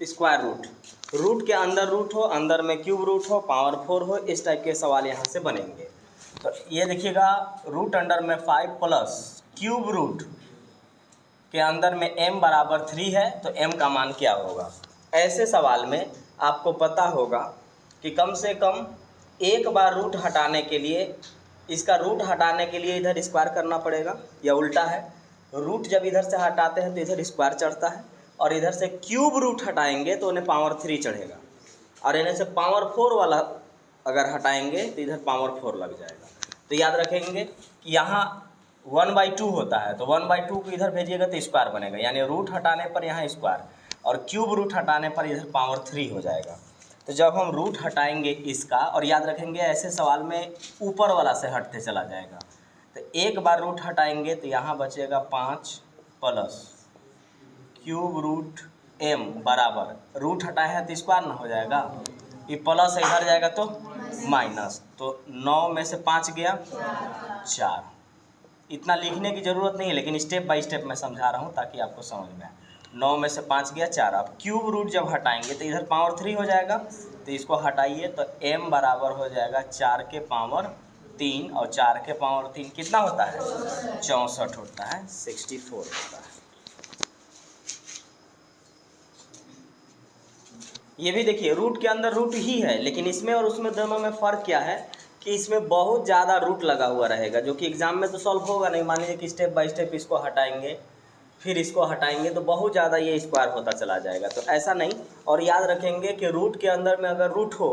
Square root, root के अंदर root हो, अंदर में क्यूब रूट हो, पावर 4 हो, इस टाइप के सवाल यहाँ से बनेंगे। तो ये देखिएगा, रूट अंडर में 5 प्लस क्यूब रूट के अंदर में m बराबर 3 है, तो m का मान क्या होगा। ऐसे सवाल में आपको पता होगा कि कम से कम एक बार रूट हटाने के लिए, इसका रूट हटाने के लिए इधर स्क्वायर करना पड़ेगा, या उल्टा है, रूट जब इधर से हटाते हैं तो इधर स्क्वायर चढ़ता है, और इधर से क्यूब रूट हटाएंगे तो उन्हें पावर 3 चढ़ेगा, और इन्हें से पावर 4 वाला अगर हटाएंगे तो इधर पावर 4 लग जाएगा। तो याद रखेंगे कि यहाँ 1/2 होता है, तो 1/2 को इधर भेजिएगा तो स्क्वायर बनेगा, यानी रूट हटाने पर यहाँ स्क्वायर, और क्यूब रूट हटाने पर इधर पावर 3 हो जाएगा। तो जब हम रूट हटाएंगे इसका, और याद रखेंगे ऐसे सवाल में ऊपर वाला से हटते चला जाएगा, तो एक बार रूट हटाएंगे तो यहाँ बचेगा 5 प्लस क्यूब रूट m बराबर, रूट हटाए हैं तो स्क्वायर ना हो जाएगा, ये प्लस इधर जाएगा तो माइनस, तो 9 में से 5 गया 4। इतना लिखने की ज़रूरत नहीं है, लेकिन स्टेप बाय स्टेप मैं समझा रहा हूँ ताकि आपको समझ में आए। 9 में से 5 गया 4। अब क्यूब रूट जब हटाएंगे तो इधर पावर 3 हो जाएगा, तो इसको हटाइए तो m बराबर हो जाएगा 4 के पावर 3, और 4 के पावर 3 कितना होता है, 64 होता है, 64 होता है। ये भी देखिए, रूट के अंदर रूट ही है, लेकिन इसमें और उसमें दोनों में फ़र्क क्या है कि इसमें बहुत ज़्यादा रूट लगा हुआ रहेगा, जो कि एग्ज़ाम में तो सॉल्व होगा नहीं। मान लीजिए कि स्टेप बाय स्टेप इसको हटाएंगे, फिर इसको हटाएंगे, तो बहुत ज़्यादा ये स्क्वायर होता चला जाएगा, तो ऐसा नहीं। और याद रखेंगे कि रूट के अंदर में अगर रूट हो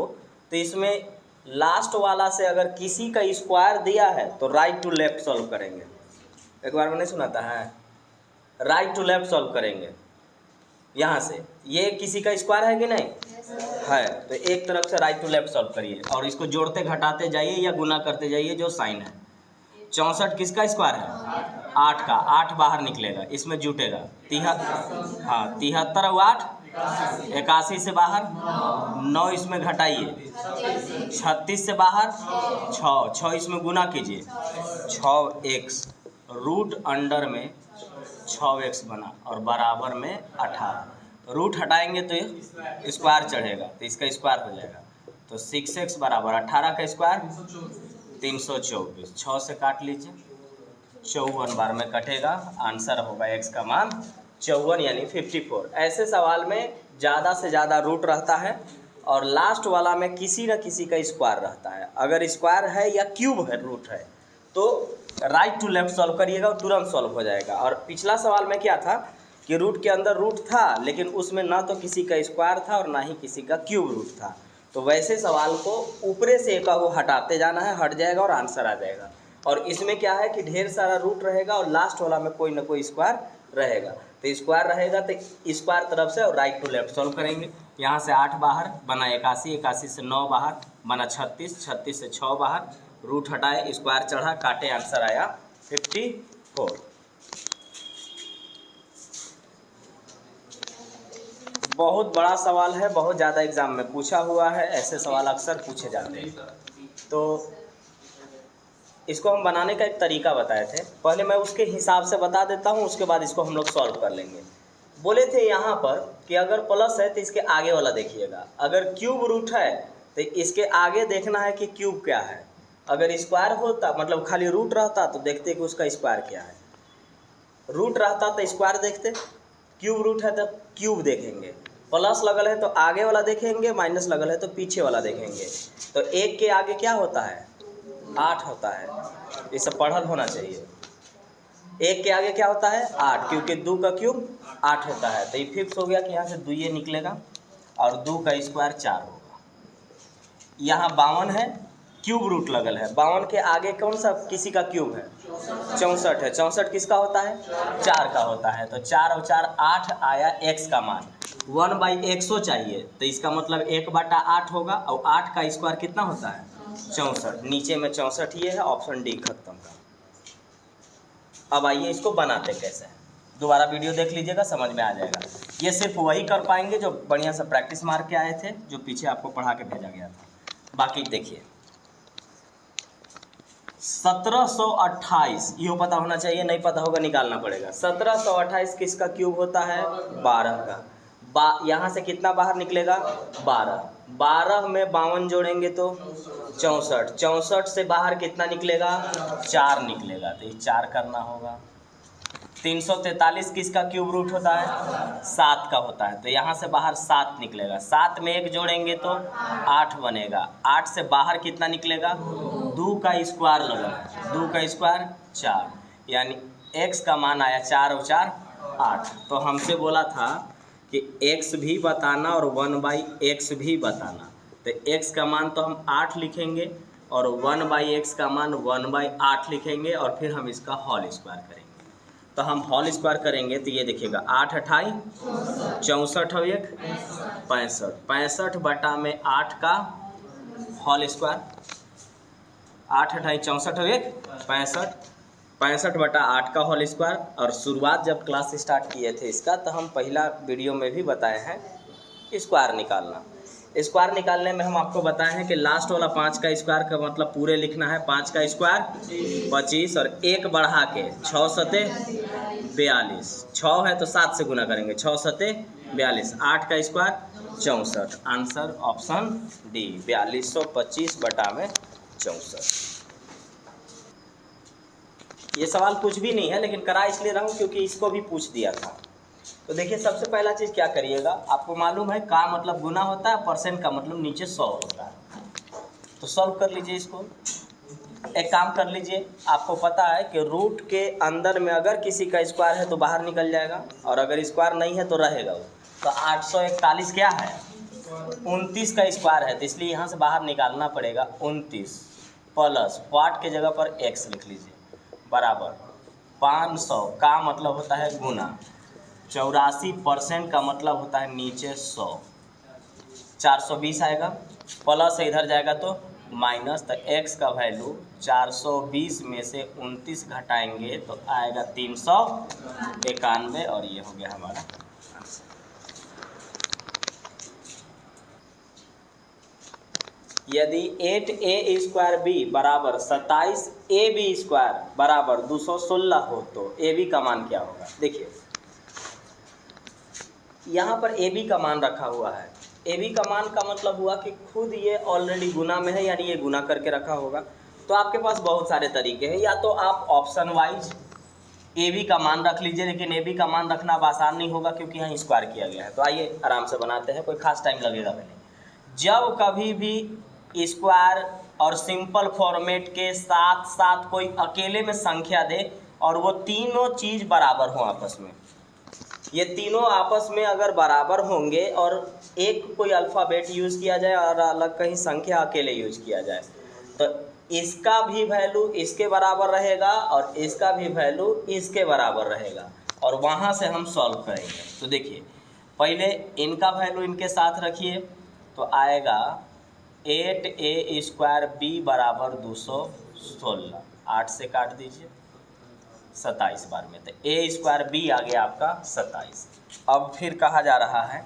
तो इसमें लास्ट वाला से अगर किसी का स्क्वायर दिया है तो राइट टू लेफ्ट सॉल्व करेंगे। एक बार मैंने सुनाता है, राइट टू लेफ्ट सॉल्व करेंगे। यहाँ से ये किसी का स्क्वायर है कि नहीं है, तो एक तरफ से राइट टू लेफ्ट सॉल्व करिए, और इसको जोड़ते घटाते जाइए या गुना करते जाइए जो साइन है। 64 किसका स्क्वायर है, 8 का, 8 बाहर निकलेगा, इसमें जुटेगा 73 और 8 81 से बाहर 9, इसमें घटाइए 36 से बाहर 6 इसमें गुना कीजिए 6x, रूट अंडर में 6x बना, और बराबर में 18। रूट हटाएंगे तो स्क्वायर चढ़ेगा, तो इसका स्क्वायर हो जाएगा, तो 6x बराबर 18 का स्क्वायर 324। 6 से काट लीजिए, 54 बार में कटेगा, आंसर होगा x का मान 54 यानी 54। ऐसे सवाल में ज़्यादा से ज़्यादा रूट रहता है, और लास्ट वाला में किसी न किसी का स्क्वायर रहता है। अगर स्क्वायर है या क्यूब है, रूट है, तो राइट टू लेफ्ट सॉल्व करिएगा और तुरंत सॉल्व हो जाएगा। और पिछला सवाल में क्या था कि रूट के अंदर रूट था, लेकिन उसमें ना तो किसी का स्क्वायर था और ना ही किसी का क्यूब रूट था, तो वैसे सवाल को ऊपरे से एक को हटाते जाना है, हट जाएगा और आंसर आ जाएगा। और इसमें क्या है कि ढेर सारा रूट रहेगा और लास्ट वाला में कोई ना कोई स्क्वायर रहेगा, तो स्क्वायर रहेगा तो स्क्वायर तरफ से और राइट टू लेफ्ट सॉल्व करेंगे। यहाँ से 8 बाहर बना 81, 81 से 9 बाहर बना 36, 36 से 6 बाहर, रूट हटाए, स्क्वायर चढ़ा, काटे, आंसर आया 54। बहुत बड़ा सवाल है, बहुत ज़्यादा एग्जाम में पूछा हुआ है, ऐसे सवाल अक्सर पूछे जाते हैं। तो इसको हम बनाने का एक तरीका बताए थे, पहले मैं उसके हिसाब से बता देता हूँ, उसके बाद इसको हम लोग सॉल्व कर लेंगे। बोले थे यहाँ पर कि अगर प्लस है तो इसके आगे वाला देखिएगा, अगर क्यूब रूट है तो इसके आगे देखना है कि क्यूब क्या है। अगर स्क्वायर होता, मतलब खाली रूट रहता, तो देखते कि उसका स्क्वायर क्या है। रूट रहता तो स्क्वायर देखते, क्यूब रूट है तो क्यूब देखेंगे, प्लस लगल है तो आगे वाला देखेंगे, माइनस लगल है तो पीछे वाला देखेंगे। तो 1 के आगे क्या होता है, 8 होता है, ये सब पढ़ल होना चाहिए। 1 के आगे क्या होता है, 8, क्योंकि 2 का क्यूब 8 होता है, तो ये फिक्स हो गया कि यहाँ से 2 ये निकलेगा, और 2 का स्क्वायर 4 होगा। यहाँ 52 है, क्यूब रूट लगल है, 52 के आगे कौन सा किसी का क्यूब है, 64 है, 64 किसका होता है, 4 का होता है, तो 4 और 4 8 आया x का मान। 1/100 चाहिए, तो इसका मतलब 1/8 होगा, और 8 का स्क्वायर कितना होता है, 64। नीचे में 64 ये है, ऑप्शन डी खत्म का। अब आइए इसको बनाते कैसे हैं, दोबारा वीडियो देख लीजिएगा, समझ में आ जाएगा। ये सिर्फ वही कर पाएंगे जो बढ़िया से प्रैक्टिस मार के आए थे, जो पीछे आपको पढ़ा के भेजा गया था। बाकी देखिए 1728, ये पता होना चाहिए, नहीं पता होगा निकालना पड़ेगा। 1728 किसका क्यूब होता है, 12 का। यहाँ से कितना बाहर निकलेगा 12, 12 में 52 जोड़ेंगे तो 64, 64 से बाहर कितना निकलेगा 4 निकलेगा, तो ये 4 करना होगा। 343 किसका क्यूब रूट होता है 7 का होता है, तो यहाँ से बाहर 7 निकलेगा, 7 में 1 जोड़ेंगे तो 8 बनेगा, 8 से बाहर कितना निकलेगा 2 का स्क्वायर लगेगा, 2 का स्क्वायर 4, यानी x का मान आया 4 और 4 8। तो हमसे बोला था कि x भी बताना और 1/x भी बताना, तो x का मान तो हम 8 लिखेंगे और 1/x का मान 1/8 लिखेंगे और फिर हम इसका होल स्क्वायर करेंगे। तो हम होल स्क्वायर करेंगे तो ये देखिएगा 8 अठाई 64 और 1 65, 65 बटा में 8 का होल स्क्वायर, 8 अठाई 64 और 1 65, 65 बटा 8 का होल स्क्वायर। और शुरुआत जब क्लास स्टार्ट किए थे इसका तो हम पहला वीडियो में भी बताए हैं स्क्वायर निकालना। स्क्वायर निकालने में हम आपको बताए हैं कि लास्ट वाला 5 का स्क्वायर का मतलब पूरे लिखना है, 5 का स्क्वायर 25 और 1 बढ़ा के 6 सते 42, 6 है तो 7 से गुना करेंगे, 6 सते 42, 8 का स्क्वायर 64। आंसर ऑप्शन डी 4225 बटा में 64। ये सवाल कुछ भी नहीं है लेकिन करा इसलिए रहा हूँ क्योंकि इसको भी पूछ दिया था। तो देखिए सबसे पहला चीज़ क्या करिएगा, आपको मालूम है का मतलब गुना होता है, परसेंट का मतलब नीचे 100 होता है। तो सॉल्व कर लीजिए इसको। एक काम कर लीजिए, आपको पता है कि रूट के अंदर में अगर किसी का स्क्वायर है तो बाहर निकल जाएगा और अगर स्क्वायर नहीं है तो रहेगा वो। तो 841 क्या है 29 का स्क्वायर है, तो इसलिए यहाँ से बाहर निकालना पड़ेगा 29 प्लस वाट के जगह पर x लिख लीजिए बराबर 500 का मतलब होता है गुना, 84% का मतलब होता है नीचे 100, 420 आएगा, प्लस इधर जाएगा तो माइनस, तो x का वैल्यू 420 में से 29 घटाएंगे तो आएगा 391 और ये हो गया हमारा आंसर। यदि 8a स्क्वायर बी बराबर 27ab स्क्वायर बराबर 216 हो तो ab का मान क्या होगा। देखिए यहाँ पर ab का मान रखा हुआ है, ab का मान का मतलब हुआ कि खुद ये ऑलरेडी गुना में है, यानी ये गुना करके रखा होगा। तो आपके पास बहुत सारे तरीके हैं, या तो आप ऑप्शन वाइज ab का मान रख लीजिए, लेकिन ab का मान रखना अब आसान नहीं होगा क्योंकि यहाँ स्क्वायर किया गया है। तो आइए आराम से बनाते हैं, कोई खास टाइम लगेगा नहीं। जब कभी भी स्क्वायर और सिंपल फॉर्मेट के साथ साथ कोई अकेले में संख्या दे और वो तीनों चीज़ बराबर हो आपस में, ये तीनों आपस में अगर बराबर होंगे और एक कोई अल्फ़ाबेट यूज़ किया जाए और अलग कहीं संख्या अकेले यूज किया जाए, तो इसका भी वैल्यू इसके बराबर रहेगा और इसका भी वैल्यू इसके बराबर रहेगा और वहाँ से हम सॉल्व करेंगे। तो देखिए पहले इनका वैल्यू इनके साथ रखिए तो आएगा 8a स्क्वायर बी बराबर 216, 8 से काट दीजिए 27 बार में, तो a स्क्वायर बी आ गया आपका 27। अब फिर कहा जा रहा है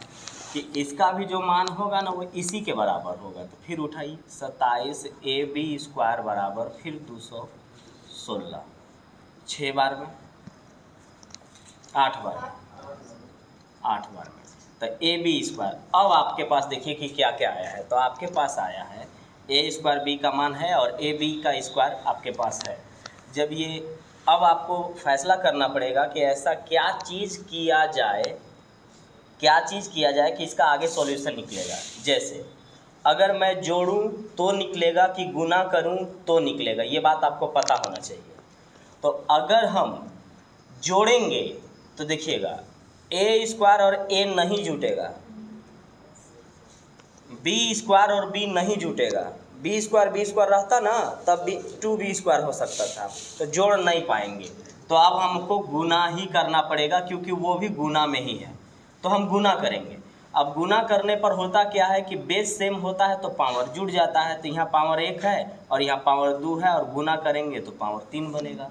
कि इसका भी जो मान होगा ना वो इसी के बराबर होगा, तो फिर उठाइए 27ab स्क्वायर बराबर फिर 216, 6 बार में 8 बार में 8 बार में, तो ए बी स्क्वायर। अब आपके पास देखिए कि क्या क्या आया है, तो आपके पास आया है ए स्क्वायर बी का मान है और ए बी का स्क्वायर आपके पास है। जब ये अब आपको फैसला करना पड़ेगा कि ऐसा क्या चीज़ किया जाए कि इसका आगे सॉल्यूशन निकलेगा। जैसे अगर मैं जोड़ूं तो निकलेगा कि गुना करूं तो निकलेगा, ये बात आपको पता होना चाहिए। तो अगर हम जोड़ेंगे तो देखिएगा ए स्क्वायर और ए नहीं जुटेगा, बी स्क्वायर और बी नहीं जुटेगा, बी स्क्वायर रहता ना तब भी 2b स्क्वायर हो सकता था, तो जोड़ नहीं पाएंगे। तो अब हमको गुना ही करना पड़ेगा क्योंकि वो भी गुना में ही है, तो हम गुना करेंगे। अब गुना करने पर होता क्या है कि बेस सेम होता है तो पावर जुड़ जाता है, तो यहाँ पावर 1 है और यहाँ पावर 2 है और गुना करेंगे तो पावर 3 बनेगा।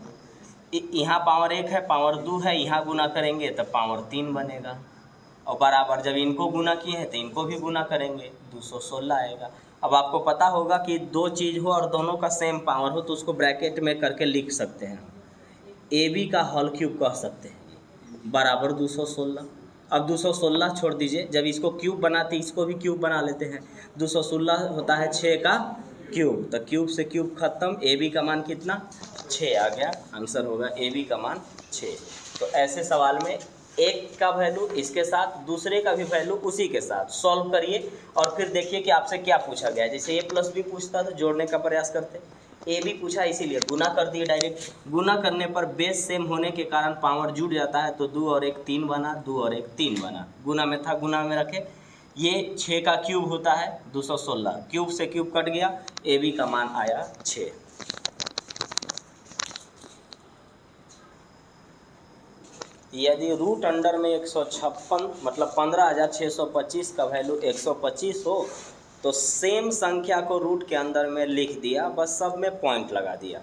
यहाँ पावर 1 है पावर 2 है, यहाँ गुना करेंगे तो पावर 3 बनेगा और बराबर जब इनको गुना किए हैं तो इनको भी गुना करेंगे 216 आएगा। अब आपको पता होगा कि दो चीज़ हो और दोनों का सेम पावर हो तो उसको ब्रैकेट में करके लिख सकते हैं, ए बी का होल क्यूब कह सकते हैं बराबर 216। अब 216 छोड़ दीजिए, जब इसको क्यूब बनाते इसको भी क्यूब बना लेते हैं। 216 होता है 6 का क्यूब, तो क्यूब से क्यूब खत्म। ए बी का मान कितना 6 आ गया, आंसर होगा ए बी का मान 6। तो ऐसे सवाल में एक का वैल्यू इसके साथ, दूसरे का भी वैल्यू उसी के साथ सॉल्व करिए और फिर देखिए कि आपसे क्या पूछा गया है। जैसे ए प्लस बी पूछता तो जोड़ने का प्रयास करते, ए बी पूछा इसीलिए गुना कर दिए डायरेक्ट। गुना करने पर बेस सेम होने के कारण पावर जुड़ जाता है, तो 2 और 1 3 बना, 2 और 1 3 बना। गुना में था, गुना में रखे। ये 6 का क्यूब होता है 216, क्यूब से क्यूब कट गया, ए बी का मान आया 6। यदि रूट अंडर में 156 मतलब 15,625 का वैल्यू 125 हो तो सेम संख्या को रूट के अंदर में लिख दिया, बस सब में पॉइंट लगा दिया।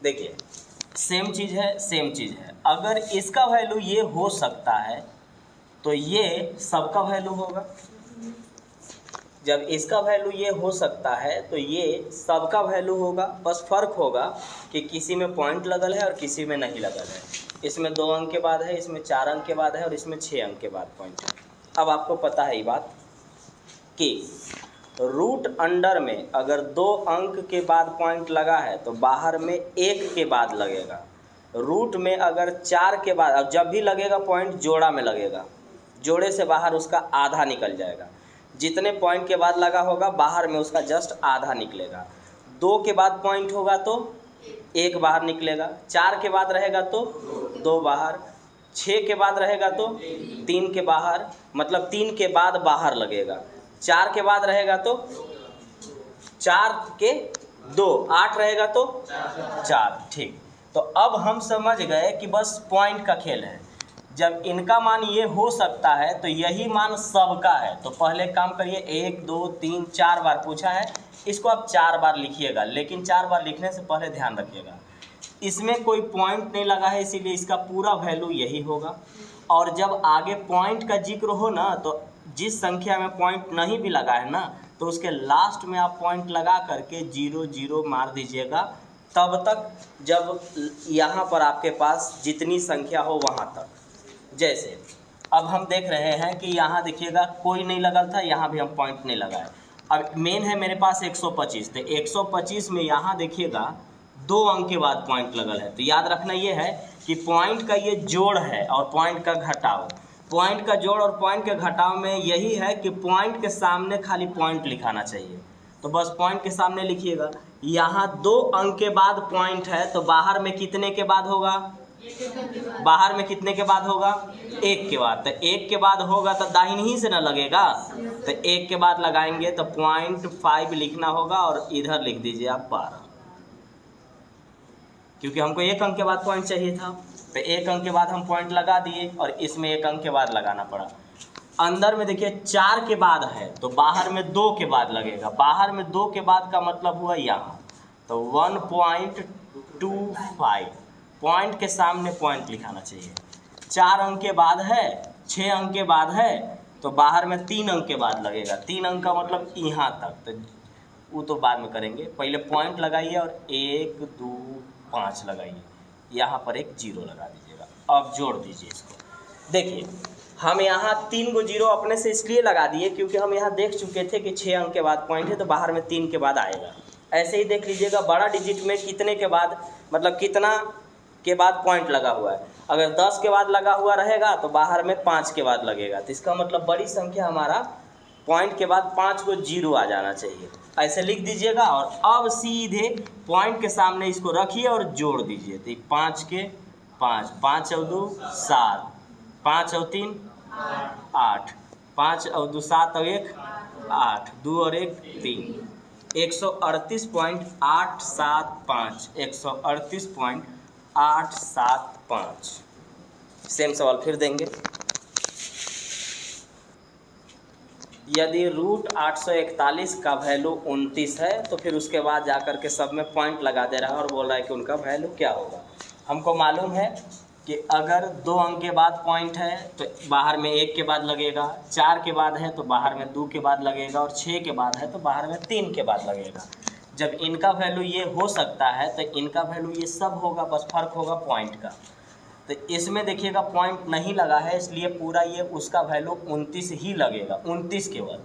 देखिए सेम चीज़ है, सेम चीज़ है। अगर इसका वैल्यू ये हो सकता है तो ये सबका वैल्यू होगा। जब इसका वैल्यू ये हो सकता है तो ये सबका वैल्यू होगा, बस फ़र्क होगा कि किसी में पॉइंट लगल है और किसी में नहीं लगल है। इसमें 2 अंक के बाद है, इसमें 4 अंक के बाद है और इसमें 6 अंक के बाद पॉइंट है। अब आपको पता है ये बात कि रूट अंडर में अगर 2 अंक के बाद पॉइंट लगा है तो बाहर में 1 के बाद लगेगा। रूट में अगर 4 के बाद, अब जब भी लगेगा पॉइंट जोड़ा में लगेगा, जोड़े से बाहर उसका आधा निकल जाएगा। जितने पॉइंट के बाद लगा होगा बाहर में उसका जस्ट आधा निकलेगा। 2 के बाद पॉइंट होगा तो 1 बाहर निकलेगा, 4 के बाद रहेगा तो 2 बाहर, 6 के बाद रहेगा तो 3 के बाहर, मतलब 3 के बाद बाहर लगेगा, 4 के बाद रहेगा तो 4 के 2, 8 रहेगा तो 4। ठीक, तो अब हम समझ गए कि बस पॉइंट का खेल है। जब इनका मान ये हो सकता है तो यही मान सबका है। तो पहले काम करिए, 1 2 3 4 बार पूछा है, इसको आप 4 बार लिखिएगा, लेकिन 4 बार लिखने से पहले ध्यान रखिएगा इसमें कोई पॉइंट नहीं लगा है, इसीलिए इसका पूरा वैल्यू यही होगा। और जब आगे पॉइंट का जिक्र हो ना, तो जिस संख्या में पॉइंट नहीं भी लगा है ना, तो उसके लास्ट में आप पॉइंट लगा करके 0 0 मार दीजिएगा, तब तक जब यहाँ पर आपके पास जितनी संख्या हो वहाँ तक। जैसे अब हम देख रहे हैं कि यहाँ देखिएगा कोई नहीं लगा था, यहाँ भी हम पॉइंट नहीं लगाए। अब मेन है मेरे पास 125, तो 125 में यहाँ देखिएगा 2 अंक के बाद पॉइंट लगल है। तो याद रखना ये है कि पॉइंट का ये जोड़ है और पॉइंट का घटाव। पॉइंट का जोड़ और पॉइंट के घटाव में यही है कि पॉइंट के सामने खाली पॉइंट लिखाना चाहिए। तो बस पॉइंट के सामने लिखिएगा। यहाँ 2 अंक के बाद पॉइंट है तो बाहर में कितने के बाद होगा, बाहर में कितने के बाद होगा, 1 के बाद। तो 1 के बाद होगा तो दाहिनी ही से ना लगेगा, तो 1 के बाद लगाएंगे तो 0.5 लिखना होगा और इधर लिख दीजिए आप 12, क्योंकि हमको 1 अंक के बाद पॉइंट चाहिए था। तो 1 अंक के बाद हम पॉइंट लगा दिए और इसमें 1 अंक के बाद लगाना पड़ा। अंदर में देखिए 4 के बाद है तो बाहर में 2 के बाद लगेगा। बाहर में 2 के बाद का मतलब हुआ यहाँ, तो 1.25 पॉइंट के सामने पॉइंट लिखाना चाहिए। 4 अंक के बाद है, 6 अंक के बाद है तो बाहर में 3 अंक के बाद लगेगा। 3 अंक का मतलब यहाँ तक, तो वो तो बाद में करेंगे, पहले पॉइंट लगाइए और 1 2 5 लगाइए, यहाँ पर एक 0 लगा दीजिएगा। अब जोड़ दीजिए इसको। देखिए हम यहाँ 3 को 0 अपने से इसलिए लगा दिए क्योंकि हम यहाँ देख चुके थे कि 6 अंक के बाद पॉइंट है तो बाहर में 3 के बाद आएगा। ऐसे ही देख लीजिएगा बड़ा डिजिट में कितने के बाद, मतलब कितना के बाद पॉइंट लगा हुआ है। अगर 10 के बाद लगा हुआ रहेगा तो बाहर में 5 के बाद लगेगा। तो इसका मतलब बड़ी संख्या हमारा पॉइंट के बाद 5 को 0 आ जाना चाहिए। ऐसे लिख दीजिएगा और अब सीधे पॉइंट के सामने इसको रखिए और जोड़ दीजिए। तो 5 के 5, 5 और 2 7, 5 और 3 8, 5 और 2 7 और 1 8, 2 और 1 3, 138.875, 138.875। सेम सवाल फिर देंगे। यदि रूट 841 का वैल्यू 29 है तो फिर उसके बाद जाकर के सब में पॉइंट लगा दे रहा है और बोल रहा है कि उनका वैल्यू क्या होगा। हमको मालूम है कि अगर 2 अंक के बाद पॉइंट है तो बाहर में 1 के बाद लगेगा, 4 के बाद है तो बाहर में 2 के बाद लगेगा और 6 के बाद है तो बाहर में 3 के बाद लगेगा। जब इनका वैल्यू ये हो सकता है तो इनका वैल्यू ये सब होगा, बस फर्क होगा पॉइंट का। तो इसमें देखिएगा पॉइंट नहीं लगा है, इसलिए पूरा ये उसका वैल्यू 29 ही लगेगा, 29 केवल।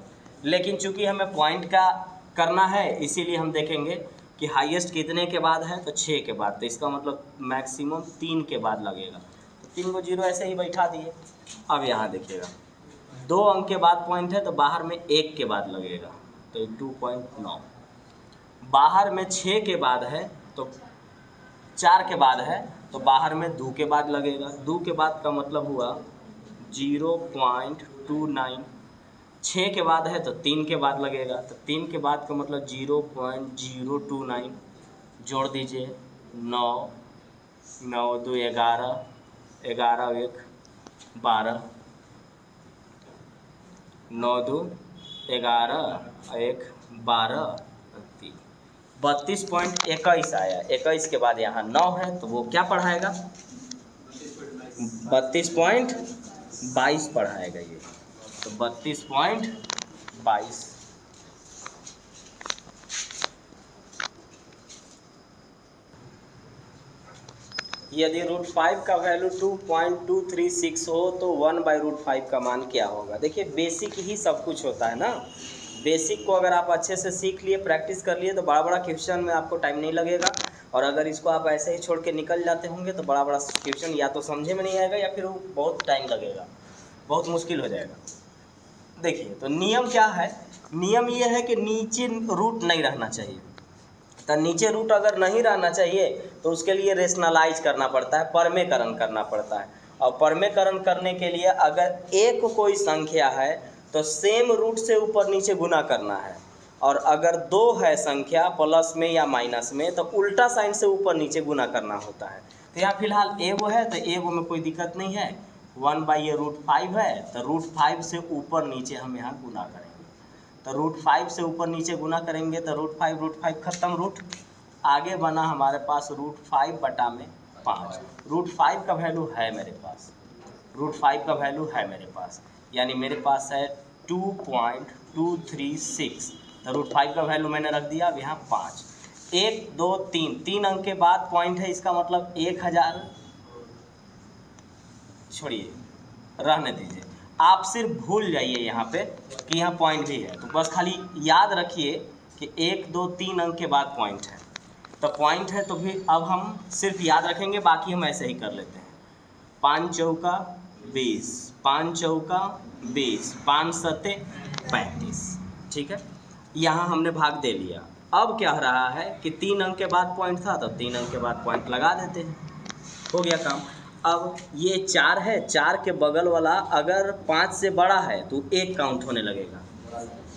लेकिन चूंकि हमें पॉइंट का करना है इसीलिए हम देखेंगे कि हाईएस्ट कितने के बाद है, तो 6 के बाद, तो इसका मतलब मैक्सिमम 3 के बाद लगेगा। तो 3 को 0 ऐसे ही बैठा दिए। अब यहाँ देखिएगा 2 अंक के बाद पॉइंट है तो बाहर में 1 के बाद लगेगा, तो 2.9। बाहर में 6 के बाद है तो 4 के बाद है तो बाहर में 2 के बाद लगेगा। 2 के बाद का मतलब हुआ 0.29। 6 के बाद है तो 3 के बाद लगेगा, तो 3 के बाद का मतलब 0.029। जोड़ दीजिए 9, 9 2 11, 11 1 12, 9 2 11 1 12 3, 32.21 आया। 21 के बाद यहाँ 9 है तो वो क्या पढ़ाएगा, 32.22 पढ़ाएगा ये, तो 32.22। यदि √5 का वैल्यू 2.236 हो तो 1/√5 का मान क्या होगा। देखिए बेसिक ही सब कुछ होता है ना, बेसिक को अगर आप अच्छे से सीख लिए, प्रैक्टिस कर लिए तो बड़ा बड़ा क्वेश्चन में आपको टाइम नहीं लगेगा। और अगर इसको आप ऐसे ही छोड़ के निकल जाते होंगे तो बड़ा बड़ा क्वेश्चन या तो समझे में नहीं आएगा या फिर वो बहुत टाइम लगेगा, बहुत मुश्किल हो जाएगा। देखिए तो नियम क्या है, नियम ये है कि नीचे रूट नहीं रहना चाहिए। तो नीचे रूट अगर नहीं रहना चाहिए तो उसके लिए रेशनलाइज करना पड़ता है, परमेकरण करना पड़ता है। और परमेकरण करने के लिए अगर एक कोई संख्या है तो सेम रूट से ऊपर नीचे गुना करना है, और अगर 2 है संख्या प्लस में या माइनस में तो उल्टा साइन से ऊपर नीचे गुना करना होता है। तो यहाँ फिलहाल एगो है तो एगो में कोई दिक्कत नहीं है, 1/√5 है तो √5 से ऊपर नीचे हम यहाँ गुना करेंगे। तो √5 से ऊपर नीचे गुना करेंगे तो √5 खत्म, रूट आगे बना हमारे पास √5/5। √5 का वैल्यू है मेरे पास, √5 का वैल्यू है मेरे पास, यानी मेरे पास है 2.236। तो √5 का वैल्यू मैंने रख दिया। अब यहाँ 5, 1 2 3 अंक के बाद पॉइंट है, इसका मतलब 1000। छोड़िए, रहने दीजिए, आप सिर्फ भूल जाइए यहाँ पे कि यहाँ पॉइंट भी है। तो बस खाली याद रखिए कि 1 2 3 अंक के बाद पॉइंट है, तो पॉइंट है तो फिर अब हम सिर्फ याद रखेंगे, बाकी हम ऐसे ही कर लेते हैं। 5 चौका 20, 5 चौका 20, 5 सत्ते 35। ठीक है, यहाँ हमने भाग दे लिया। अब क्या रहा है कि 3 अंक के बाद पॉइंट था तो 3 अंक के बाद पॉइंट लगा देते हैं, हो गया काम। अब ये 4 है, 4 के बगल वाला अगर 5 से बड़ा है तो 1 काउंट होने लगेगा।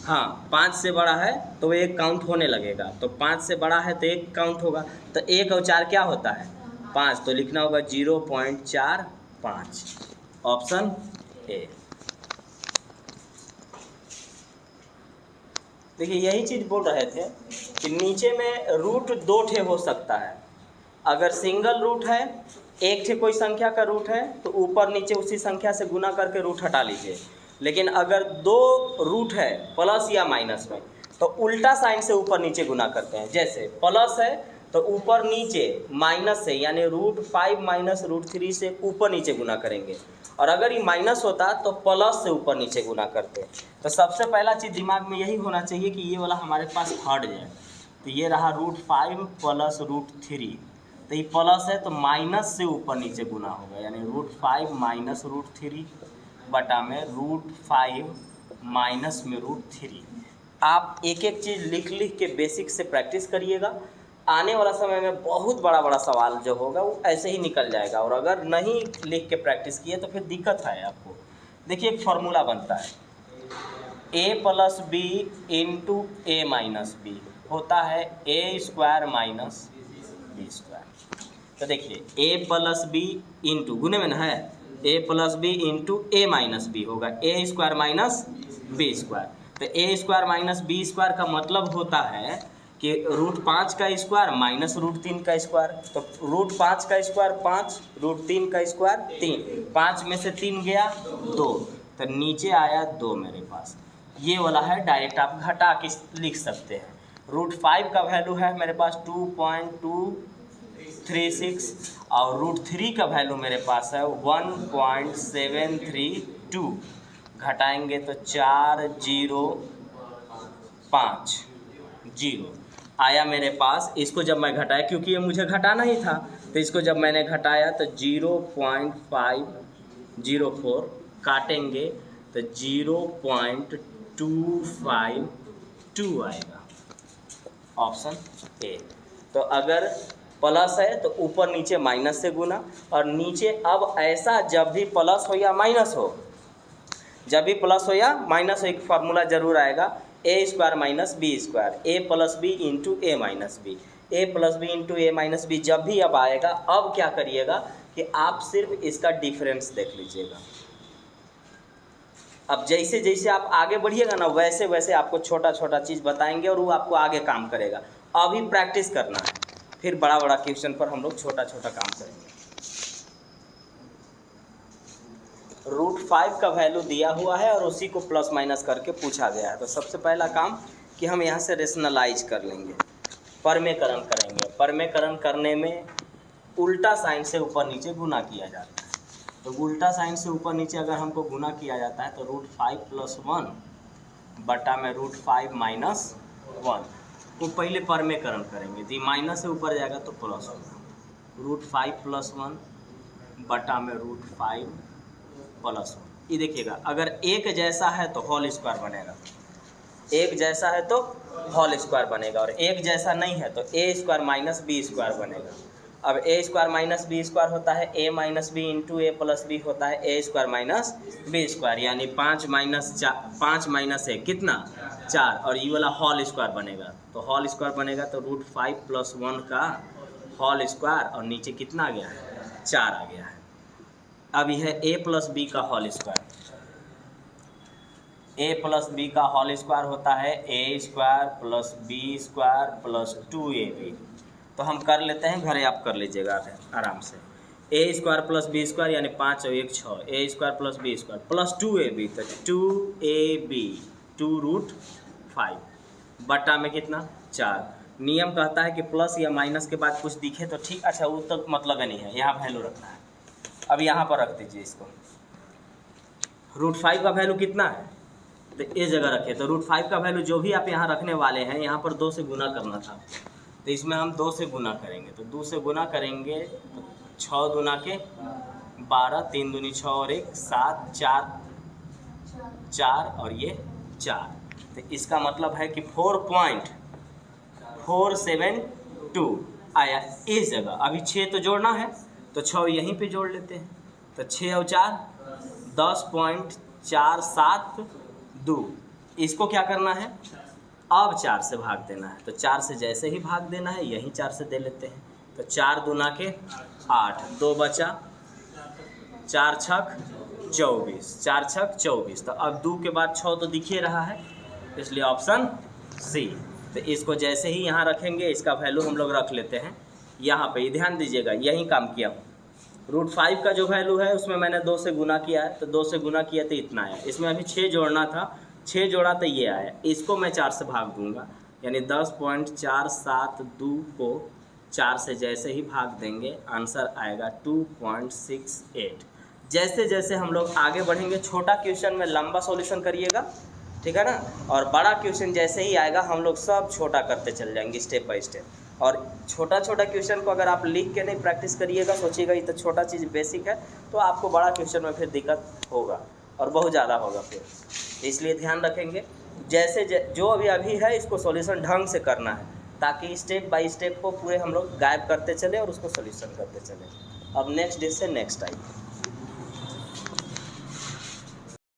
हाँ, 5 से बड़ा है तो 1 काउंट होने लगेगा, तो 5 से बड़ा है तो 1 काउंट होगा। तो 1 और 4 क्या होता है, 5, तो लिखना होगा 0.45, ऑप्शन ए। देखिए यही चीज़ बोल रहे थे कि नीचे में रूट 2 ठे हो सकता है। अगर सिंगल रूट है, एक ठे कोई संख्या का रूट है तो ऊपर नीचे उसी संख्या से गुना करके रूट हटा लीजिए। लेकिन अगर 2 रूट है प्लस या माइनस में तो उल्टा साइन से ऊपर नीचे गुना करते हैं। जैसे प्लस है तो ऊपर नीचे माइनस से, यानी √5 - √3 से ऊपर नीचे गुना करेंगे, और अगर ये माइनस होता तो प्लस से ऊपर नीचे गुना करते। तो सबसे पहला चीज़ दिमाग में यही होना चाहिए कि ये वाला हमारे पास हट जाए। तो ये रहा √5 + √3, तो ये प्लस है तो माइनस से ऊपर नीचे गुना होगा, यानी √5 - √3 बटा में √5 माइनस में √3। आप एक एक चीज़ लिख लिख के बेसिक से प्रैक्टिस करिएगा। आने वाला समय में बहुत बड़ा बड़ा सवाल जो होगा वो ऐसे ही निकल जाएगा, और अगर नहीं लिख के प्रैक्टिस किए तो फिर दिक्कत है आपको। देखिए एक फार्मूला बनता है, a + b × a - b होता है a² - b²। तो देखिए a + b इंटू, गुने में ना है, a + b × a - b होगा a² - b²। तो a² - b² का मतलब होता है कि √5 का स्क्वायर माइनस √3 का स्क्वायर। तो √5 का स्क्वायर 5, √3 का स्क्वायर 3, 5 में से 3 गया 2, तो नीचे आया 2 मेरे पास। ये वाला है, डायरेक्ट आप घटा के लिख सकते हैं। √5 का वैल्यू है मेरे पास 2.2 36 और √3 का वैल्यू मेरे पास है 1.732, घटाएंगे तो 4050 आया मेरे पास। इसको जब मैं घटाया, क्योंकि ये मुझे घटाना ही था, तो इसको जब मैंने घटाया तो 0.504 काटेंगे तो 0.252 आएगा, ऑप्शन ए। तो अगर प्लस है तो ऊपर नीचे माइनस से गुना, और नीचे अब ऐसा जब भी प्लस हो या माइनस हो, जब भी प्लस हो या माइनस हो, एक फार्मूला जरूर आएगा, ए स्क्वायर माइनस बी स्क्वायर, ए प्लस बी इंटू ए माइनस बी, ए प्लस बी इंटू ए माइनस बी। जब भी अब आएगा, अब क्या करिएगा कि आप सिर्फ इसका डिफरेंस देख लीजिएगा। अब जैसे जैसे आप आगे बढ़िएगा ना, वैसे वैसे आपको छोटा छोटा चीज़ बताएंगे और वो आपको आगे काम करेगा। अभी प्रैक्टिस करना है, फिर बड़ा बड़ा क्वेश्चन पर हम लोग छोटा छोटा काम करेंगे। √5 का वैल्यू दिया हुआ है और उसी को प्लस माइनस करके पूछा गया है। तो सबसे पहला काम कि हम यहाँ से रेशनलाइज कर लेंगे, परमेकरण करेंगे। परमेकरण करने में उल्टा साइन से ऊपर नीचे गुना किया जाता है। तो उल्टा साइन से ऊपर नीचे अगर हमको गुना किया जाता है तो √5 + 1 बटा में √5 - 1 को पहले परमेकरण करेंगे। तो माइनस से ऊपर जाएगा तो प्लस होगा, √5 + 1 बटा में √5 + 1। ये देखिएगा, अगर एक जैसा है तो होल स्क्वायर बनेगा, एक जैसा है तो होल स्क्वायर बनेगा, और एक जैसा नहीं है तो a square minus b square बनेगा। अब a square minus b square होता है a minus b into a plus b होता है a square minus b square, यानी 5 माइनस a कितना 4, और ये वाला होल स्क्वायर बनेगा। तो होल स्क्वायर बनेगा तो √5 + 1 का होल स्क्वायर, और नीचे कितना आ गया है 4 आ गया है। अब यह a प्लस बी का whole square, a plus b का होल स्क्वायर होता है a square plus b square plus 2ab। तो हम कर लेते हैं, घरे आप कर लीजिएगा आराम से। a square plus b square यानी 5 और 1 6, a square plus b square plus 2ab, तो 2ab 2√5 बटा में कितना 4। नियम कहता है कि प्लस या माइनस के बाद कुछ दिखे तो ठीक, अच्छा वो तो मतलब नहीं है, यहाँ वैल्यू रखना है। अब यहाँ पर रख दीजिए इसको, √5 का वैल्यू कितना है तो इस जगह रखे। तो √5 का वैल्यू जो भी आप यहाँ रखने वाले हैं, यहाँ पर 2 से गुना करना था, तो इसमें हम 2 से गुना करेंगे। तो 2 से गुना करेंगे तो 6 दूना के 12, 3 दूनी 6 और 1 7, 4 और ये 4। तो इसका मतलब है कि 4.472 आया इस जगह। अभी 6 तो जोड़ना है तो 6 यहीं पे जोड़ लेते हैं, तो 6 और 4 10.472। इसको क्या करना है, अब 4 से भाग देना है। तो 4 से जैसे ही भाग देना है, यहीं 4 से दे लेते हैं। तो 4 दूना के 8, 2 बचा, 4 छक 24, 4 छक 24। तो अब 2 के बाद 6 तो दिख ही रहा है, इसलिए ऑप्शन सी। तो इसको जैसे ही यहाँ रखेंगे, इसका वैल्यू हम लोग रख लेते हैं यहाँ पे। ध्यान दीजिएगा, यही काम किया हूँ। √5 का जो वैल्यू है उसमें मैंने 2 से गुना किया है, तो 2 से गुना किया तो इतना आया। इसमें अभी 6 जोड़ना था, 6 जोड़ा तो ये आया। इसको मैं 4 से भाग दूंगा, यानी 10.472 को 4 से जैसे ही भाग देंगे, आंसर आएगा 2.68। जैसे जैसे हम लोग आगे बढ़ेंगे, छोटा क्वेश्चन में लंबा सॉल्यूशन करिएगा, ठीक है ना, और बड़ा क्वेश्चन जैसे ही आएगा हम लोग सब छोटा करते चल जाएंगे स्टेप बाय स्टेप। और छोटा छोटा क्वेश्चन को अगर आप लिख के नहीं प्रैक्टिस करिएगा, सोचिएगा ये तो छोटा चीज़ बेसिक है, तो आपको बड़ा क्वेश्चन में फिर दिक्कत होगा और बहुत ज़्यादा होगा फिर। इसलिए ध्यान रखेंगे, जैसे जो अभी है इसको सॉल्यूशन ढंग से करना है, ताकि स्टेप बाय स्टेप को पूरे हम लोग गायब करते चले और उसको सॉल्यूशन करते चले। अब नेक्स्ट डे से नेक्स्ट टाइम